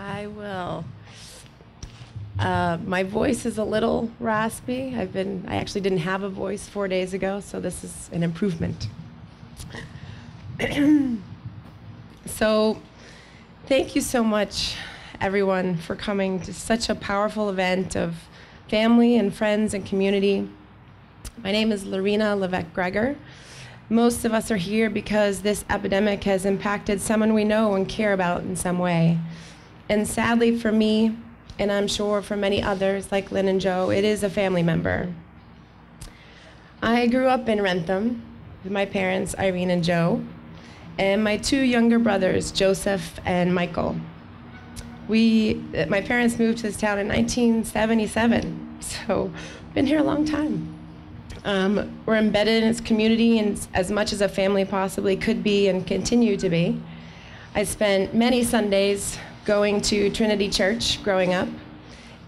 I will. My voice is a little raspy. I actually didn't have a voice 4 days ago, so this is an improvement. So, thank you so much, everyone, for coming to such a powerful event of family and friends and community. My name is LorenaGregor. Most of us are here because this epidemic has impacted someone we know and care about in some way. And sadly for me, and I'm sure for many others like Lynn and Joe, it is a family member. I grew up in Rentham with my parents, Irene and Joe, and my two younger brothers, Joseph and Michael. My parents moved to this town in 1977, so been here a long time. We're embedded in its community and as much as a family possibly could be and continue to be. I spent many Sundays going to Trinity Church growing up,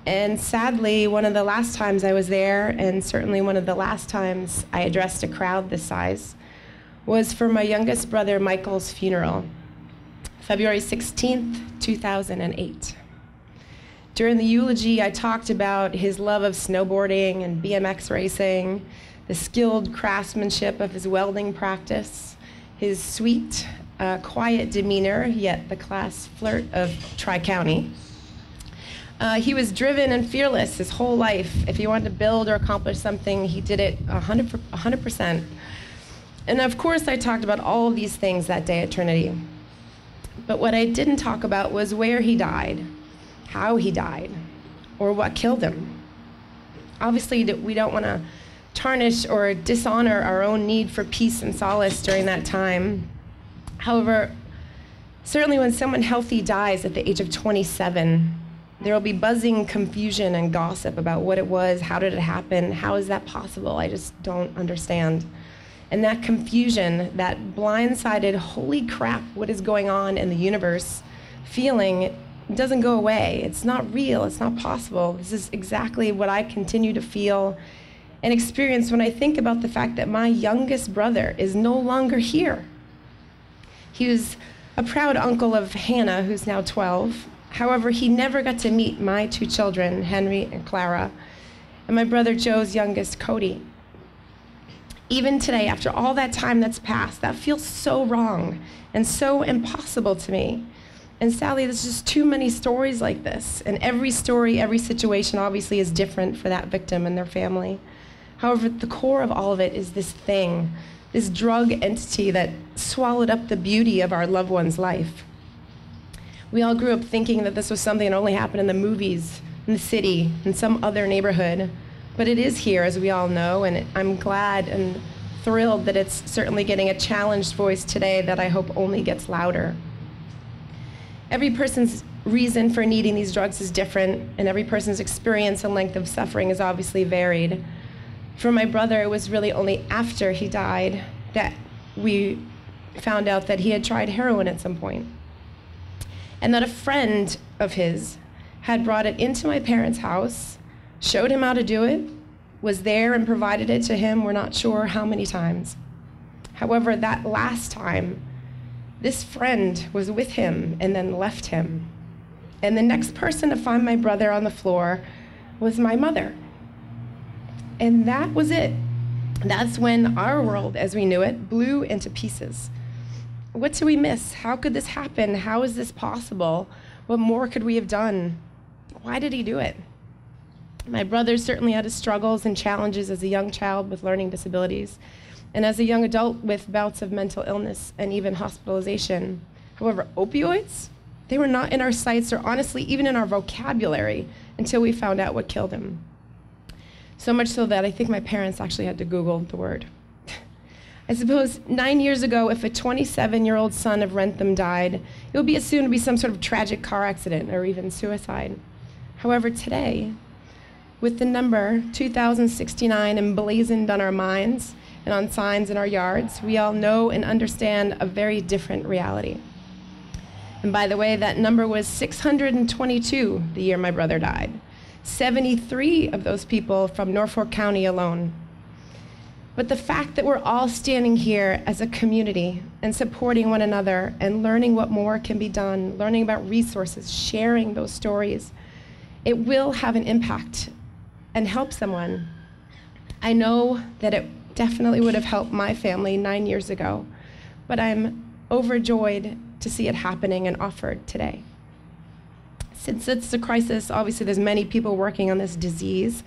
and sadly, one of the last times I was there, and certainly one of the last times I addressed a crowd this size, was for my youngest brother Michael's funeral, February 16th, 2008. During the eulogy, I talked about his love of snowboarding and BMX racing, the skilled craftsmanship of his welding practice, his sweet, quiet demeanor, yet the class flirt of Tri-County. He was driven and fearless his whole life. If he wanted to build or accomplish something, he did it 100%. And of course, I talked about all of these things that day at Trinity. But what I didn't talk about was where he died, how he died, or what killed him. Obviously, we don't want to tarnish or dishonor our own need for peace and solace during that time. However, certainly when someone healthy dies at the age of 27, there will be buzzing confusion and gossip about what it was, how did it happen, how is that possible? I just don't understand. And that confusion, that blindsided, holy crap, what is going on in the universe feeling doesn't go away. It's not real, it's not possible. This is exactly what I continue to feel and experience when I think about the fact that my youngest brother is no longer here. He was a proud uncle of Hannah, who's now 12. However, he never got to meet my two children, Henry and Clara, and my brother Joe's youngest, Cody. Even today, after all that time that's passed, that feels so wrong and so impossible to me. And sadly, there's just too many stories like this. And every story, every situation obviously is different for that victim and their family. However, at the core of all of it is this thing, this drug entity that swallowed up the beauty of our loved one's life. We all grew up thinking that this was something that only happened in the movies, in the city, in some other neighborhood. But it is here, as we all know, and I'm glad and thrilled that it's certainly getting a challenged voice today that I hope only gets louder. Every person's reason for needing these drugs is different, and every person's experience and length of suffering is obviously varied. For my brother, it was really only after he died that we found out that he had tried heroin at some point, and that a friend of his had brought it into my parents' house, showed him how to do it, was there and provided it to him, we're not sure how many times. However, that last time, this friend was with him and then left him. And the next person to find my brother on the floor was my mother. And that was it. That's when our world, as we knew it, blew into pieces. What do we miss? How could this happen? How is this possible? What more could we have done? Why did he do it? My brother certainly had his struggles and challenges as a young child with learning disabilities, and as a young adult with bouts of mental illness and even hospitalization. However, opioids, they were not in our sights or honestly even in our vocabulary until we found out what killed him. So much so that I think my parents actually had to Google the word. I suppose 9 years ago, if a 27-year-old son of Rentham died, it would be assumed to be some sort of tragic car accident or even suicide. However, today, with the number 2069 emblazoned on our minds and on signs in our yards, we all know and understand a very different reality. And by the way, that number was 622 the year my brother died. 73 of those people from Norfolk County alone. But the fact that we're all standing here as a community and supporting one another and learning what more can be done, learning about resources, sharing those stories, it will have an impact and help someone. I know that it definitely would have helped my family 9 years ago, but I'm overjoyed to see it happening and offered today. Since it's a crisis, obviously there's many people working on this disease,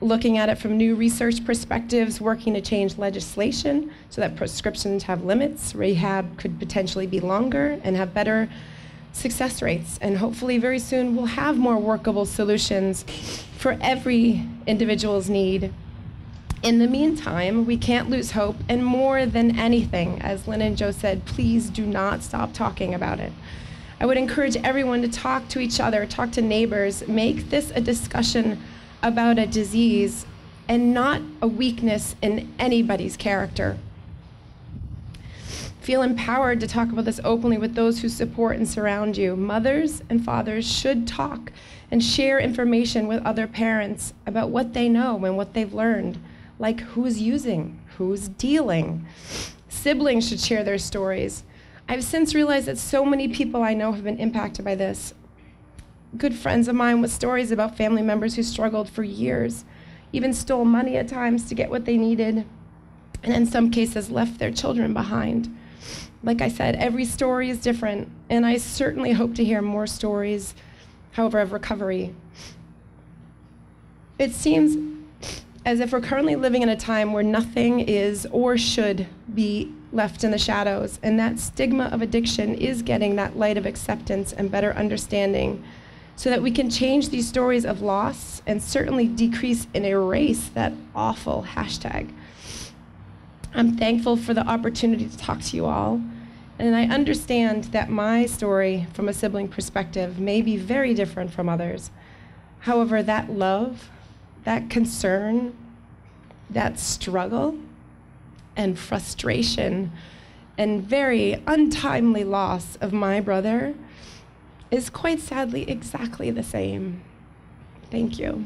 looking at it from new research perspectives, working to change legislation so that prescriptions have limits, rehab could potentially be longer and have better success rates. And hopefully very soon we'll have more workable solutions for every individual's need. In the meantime, we can't lose hope, and more than anything, as Lynn and Joe said, please do not stop talking about it. I would encourage everyone to talk to each other, talk to neighbors, make this a discussion about a disease and not a weakness in anybody's character. Feel empowered to talk about this openly with those who support and surround you. Mothers and fathers should talk and share information with other parents about what they know and what they've learned, like who's using, who's dealing. Siblings should share their stories. I've since realized that so many people I know have been impacted by this. Good friends of mine with stories about family members who struggled for years, even stole money at times to get what they needed, and in some cases left their children behind. Like I said, every story is different, and I certainly hope to hear more stories, however, of recovery. It seems as if we're currently living in a time where nothing is or should be left in the shadows, and that stigma of addiction is getting that light of acceptance and better understanding, so that we can change these stories of loss and certainly decrease and erase that awful hashtag. I'm thankful for the opportunity to talk to you all, and I understand that my story from a sibling perspective may be very different from others. However, that love, that concern, that struggle, and frustration, and very untimely loss of my brother is quite sadly exactly the same. Thank you.